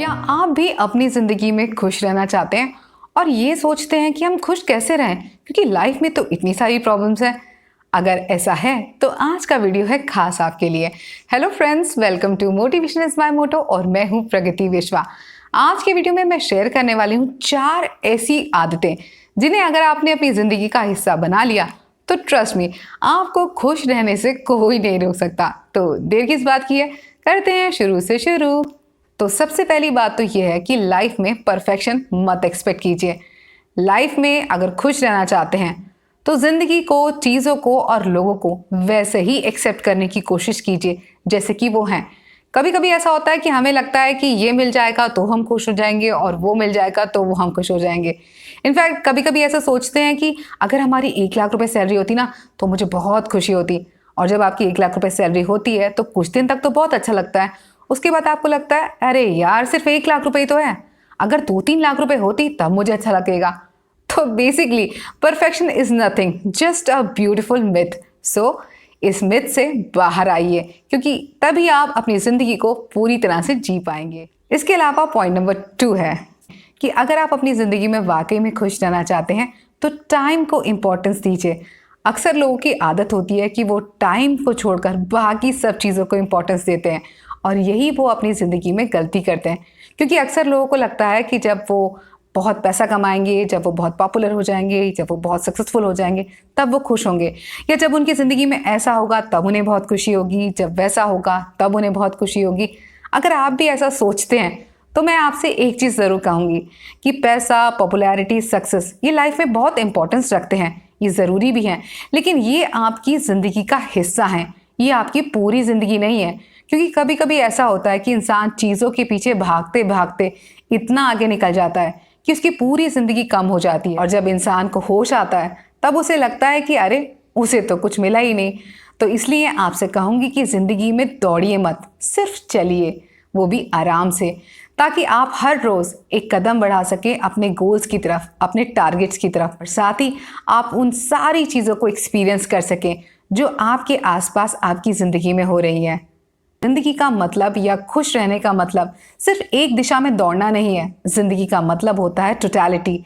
क्या आप भी अपनी ज़िंदगी में खुश रहना चाहते हैं और ये सोचते हैं कि हम खुश कैसे रहें, क्योंकि लाइफ में तो इतनी सारी प्रॉब्लम्स हैं। अगर ऐसा है तो आज का वीडियो है खास आपके लिए। Hello friends, welcome to motivation is my motto और मैं हूं प्रगति विश्वा। आज के वीडियो में मैं शेयर करने वाली हूं 4 ऐसी आदतें जिन्हें अगर आपने अपनी ज़िंदगी का हिस्सा बना लिया तो ट्रस्ट मी, आपको खुश रहने से कोई नहीं रोक सकता। तो देर किस बात की है, करते हैं शुरू से शुरू। तो सबसे पहली बात तो यह है कि लाइफ में परफेक्शन मत एक्सपेक्ट कीजिए। लाइफ में अगर खुश रहना चाहते हैं तो जिंदगी को, चीज़ों को और लोगों को वैसे ही एक्सेप्ट करने की कोशिश कीजिए जैसे कि वो हैं। कभी कभी ऐसा होता है कि हमें लगता है कि ये मिल जाएगा तो हम खुश हो जाएंगे और वो मिल जाएगा तो वो हम खुश हो जाएंगे। इनफैक्ट कभी कभी ऐसा सोचते हैं कि अगर हमारी 1 लाख रुपए सैलरी होती ना तो मुझे बहुत खुशी होती। और जब आपकी 1 लाख रुपए सैलरी होती है तो कुछ दिन तक तो बहुत अच्छा लगता है, उसके बाद आपको लगता है अरे यार सिर्फ 1 लाख रुपए ही तो है, अगर 2-3 लाख रुपए होती तब मुझे अच्छा लगेगा। तो basically perfection is nothing, just a beautiful myth. So इस मिथ से बाहर आइए, क्योंकि तभी आप अपनी जिंदगी को पूरी तरह से जी पाएंगे। इसके अलावा पॉइंट नंबर 2 है कि अगर आप अपनी जिंदगी में वाकई में खुश रहना चाहते हैं तो टाइम को इंपॉर्टेंस दीजिए। अक्सर लोगों की आदत होती है कि वो टाइम को छोड़कर बाकी सब चीज़ों को इंपॉर्टेंस देते हैं और यही वो अपनी ज़िंदगी में गलती करते हैं। क्योंकि अक्सर लोगों को लगता है कि जब वो बहुत पैसा कमाएंगे, जब वो बहुत पॉपुलर हो जाएंगे, जब वो बहुत सक्सेसफुल हो जाएंगे तब वो खुश होंगे, या जब उनकी ज़िंदगी में ऐसा होगा तब उन्हें बहुत खुशी होगी, जब वैसा होगा तब उन्हें बहुत खुशी होगी। अगर आप भी ऐसा सोचते हैं तो मैं आपसे एक चीज़ ज़रूर कहूँगी कि पैसा, पॉपुलैरिटी, सक्सेस ये लाइफ में बहुत इंपॉर्टेंस रखते हैं, ये ज़रूरी भी हैं, लेकिन ये आपकी ज़िंदगी का हिस्सा हैं, ये आपकी पूरी ज़िंदगी नहीं है। क्योंकि कभी कभी ऐसा होता है कि इंसान चीज़ों के पीछे भागते भागते इतना आगे निकल जाता है कि उसकी पूरी ज़िंदगी कम हो जाती है, और जब इंसान को होश आता है तब उसे लगता है कि अरे उसे तो कुछ मिला ही नहीं। तो इसलिए आपसे कहूँगी कि ज़िंदगी में दौड़िए मत, सिर्फ चलिए, वो भी आराम से, ताकि आप हर रोज़ एक कदम बढ़ा सकें अपने गोल्स की तरफ, अपने टारगेट्स की तरफ, और साथ ही आप उन सारी चीज़ों को एक्सपीरियंस कर सकें जो आपके आसपास आपकी ज़िंदगी में हो रही हैं। जिंदगी का मतलब या खुश रहने का मतलब सिर्फ एक दिशा में दौड़ना नहीं है। जिंदगी का मतलब होता है टोटलिटी,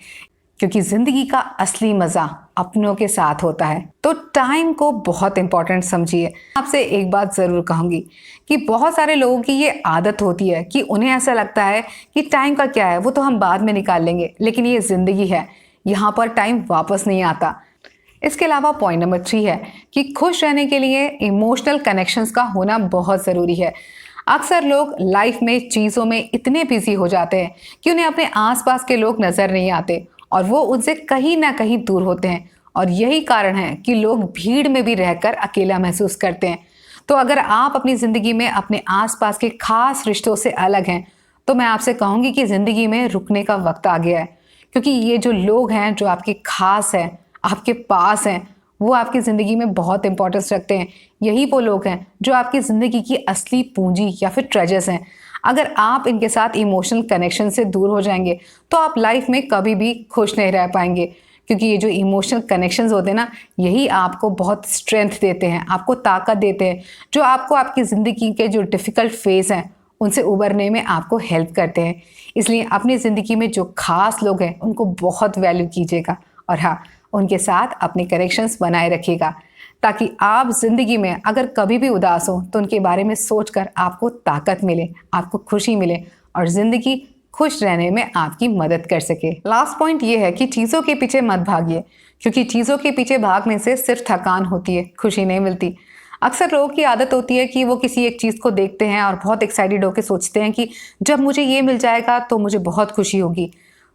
क्योंकि जिंदगी का असली मजा अपनों के साथ होता है। तो टाइम को बहुत इंपॉर्टेंट समझिए। आपसे एक बात जरूर कहूंगी कि बहुत सारे लोगों की ये आदत होती है कि उन्हें ऐसा लगता है कि टाइम का क्या है, वो तो हम बाद में निकाल लेंगे, लेकिन ये जिंदगी है, यहाँ पर टाइम वापस नहीं आता। इसके अलावा पॉइंट नंबर 3 है कि खुश रहने के लिए इमोशनल कनेक्शंस का होना बहुत ज़रूरी है। अक्सर लोग लाइफ में चीज़ों में इतने बिजी हो जाते हैं कि उन्हें अपने आसपास के लोग नज़र नहीं आते और वो उनसे कहीं ना कहीं दूर होते हैं, और यही कारण है कि लोग भीड़ में भी रहकर अकेला महसूस करते हैं। तो अगर आप अपनी ज़िंदगी में अपने आसपास के खास रिश्तों से अलग हैं तो मैं आपसे कहूँगी कि ज़िंदगी में रुकने का वक्त आ गया है, क्योंकि ये जो लोग हैं जो आपके खास हैं, आपके पास हैं, वो आपकी ज़िंदगी में बहुत इंपॉर्टेंस रखते हैं। यही वो लोग हैं जो आपकी ज़िंदगी की असली पूंजी या फिर ट्रेजर्स हैं। अगर आप इनके साथ इमोशनल कनेक्शन से दूर हो जाएंगे तो आप लाइफ में कभी भी खुश नहीं रह पाएंगे, क्योंकि ये जो इमोशनल कनेक्शंस होते हैं ना, यही आपको बहुत स्ट्रेंथ देते हैं, आपको ताकत देते हैं, जो आपको आपकी ज़िंदगी के जो डिफ़िकल्ट फेज़ हैं उनसे उबरने में आपको हेल्प करते हैं। इसलिए अपनी ज़िंदगी में जो खास लोग हैं उनको बहुत वैल्यू कीजिएगा, और हाँ, उनके साथ अपने कनेक्शंस बनाए रखिएगा, ताकि आप ज़िंदगी में अगर कभी भी उदास हो तो उनके बारे में सोचकर आपको ताकत मिले, आपको खुशी मिले और ज़िंदगी खुश रहने में आपकी मदद कर सके। लास्ट पॉइंट ये है कि चीज़ों के पीछे मत भागिए, क्योंकि चीज़ों के पीछे भागने से सिर्फ थकान होती है, खुशी नहीं मिलती। अक्सर लोगों की आदत होती है कि वो किसी एक चीज़ को देखते हैं और बहुत एक्साइटेड होकर सोचते हैं कि जब मुझे ये मिल जाएगा तो मुझे बहुत खुशी होगी।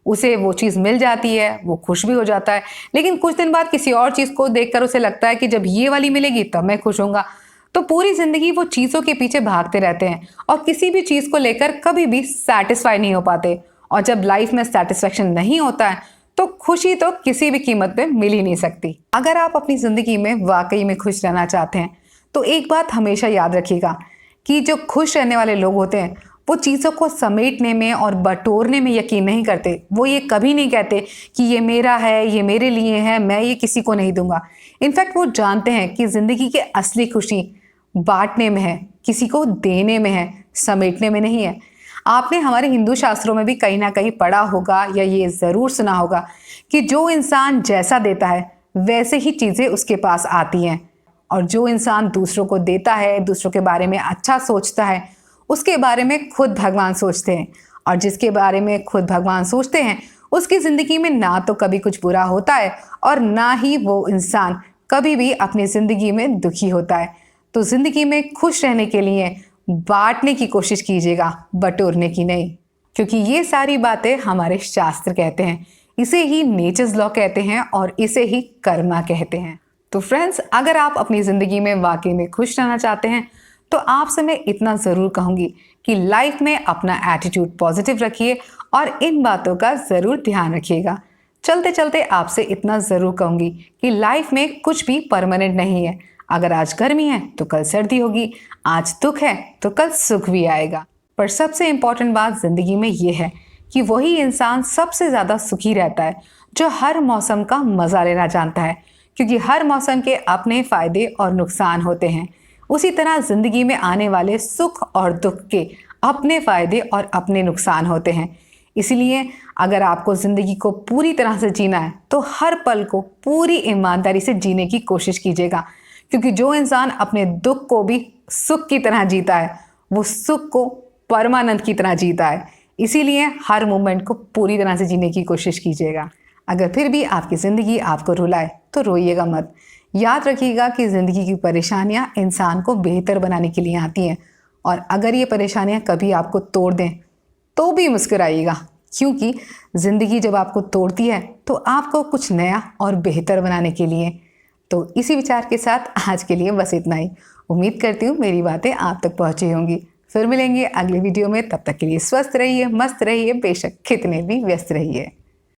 उसे वो चीज़ मिल जाती है, वो खुश भी हो जाता है, लेकिन कुछ दिन बाद किसी और चीज़ को देखकर उसे लगता है कि जब ये वाली मिलेगी तब मैं खुश होऊंगा। तो पूरी ज़िंदगी वो चीज़ों के पीछे भागते रहते हैं और किसी भी चीज़ को लेकर कभी भी सेटिस्फाई नहीं हो पाते। और जब लाइफ में सेटिस्फेक्शन नहीं होता है तो खुशी तो किसी भी कीमत पे मिल ही नहीं सकती। अगर आप अपनी ज़िंदगी में वाकई में खुश रहना चाहते हैं तो एक बात हमेशा याद रखिएगा कि जो खुश रहने वाले लोग होते हैं वो चीज़ों को समेटने में और बटोरने में यकीन नहीं करते। वो ये कभी नहीं कहते कि ये मेरा है, ये मेरे लिए है, मैं ये किसी को नहीं दूंगा। इनफैक्ट वो जानते हैं कि ज़िंदगी की असली खुशी बांटने में है, किसी को देने में है, समेटने में नहीं है। आपने हमारे हिंदू शास्त्रों में भी कहीं ना कहीं पढ़ा होगा या ये ज़रूर सुना होगा कि जो इंसान जैसा देता है वैसे ही चीज़ें उसके पास आती हैं, और जो इंसान दूसरों को देता है, दूसरों के बारे में अच्छा सोचता है, उसके बारे में खुद भगवान सोचते हैं। और जिसके बारे में खुद भगवान सोचते हैं उसकी ज़िंदगी में ना तो कभी कुछ बुरा होता है और ना ही वो इंसान कभी भी अपनी ज़िंदगी में दुखी होता है। तो ज़िंदगी में खुश रहने के लिए बांटने की कोशिश कीजिएगा, बटोरने की नहीं, क्योंकि ये सारी बातें हमारे शास्त्र कहते हैं। इसे ही नेचर्स लॉ कहते हैं और इसे ही कर्मा कहते हैं। तो फ्रेंड्स, अगर आप अपनी ज़िंदगी में वाकई में खुश रहना चाहते हैं तो आपसे मैं इतना ज़रूर कहूँगी कि लाइफ में अपना एटीट्यूड पॉजिटिव रखिए और इन बातों का ज़रूर ध्यान रखिएगा। चलते चलते आपसे इतना ज़रूर कहूँगी कि लाइफ में कुछ भी परमानेंट नहीं है। अगर आज गर्मी है तो कल सर्दी होगी, आज दुख है तो कल सुख भी आएगा। पर सबसे इम्पॉर्टेंट बात ज़िंदगी में ये है कि वही इंसान सबसे ज़्यादा सुखी रहता है जो हर मौसम का मज़ा लेना जानता है, क्योंकि हर मौसम के अपने फ़ायदे और नुकसान होते हैं। उसी तरह ज़िंदगी में आने वाले सुख और दुख के अपने फ़ायदे और अपने नुकसान होते हैं। इसलिए अगर आपको ज़िंदगी को पूरी तरह से जीना है तो हर पल को पूरी ईमानदारी से जीने की कोशिश कीजिएगा, क्योंकि जो इंसान अपने दुख को भी सुख की तरह जीता है वो सुख को परमानंद की तरह जीता है। इसीलिए हर मोमेंट को पूरी तरह से जीने की कोशिश कीजिएगा। अगर फिर भी आपकी ज़िंदगी आपको रुलाए तो रोइएगा मत। याद रखिएगा कि ज़िंदगी की परेशानियां इंसान को बेहतर बनाने के लिए आती हैं, और अगर ये परेशानियां कभी आपको तोड़ दें तो भी मुस्कुराइएगा, क्योंकि ज़िंदगी जब आपको तोड़ती है तो आपको कुछ नया और बेहतर बनाने के लिए। तो इसी विचार के साथ आज के लिए बस इतना ही। उम्मीद करती हूँ मेरी बातें आप तक पहुँची होंगी। फिर मिलेंगे अगले वीडियो में, तब तक के लिए स्वस्थ रहिए, मस्त रहिए, बेशक कितने भी व्यस्त रहिए।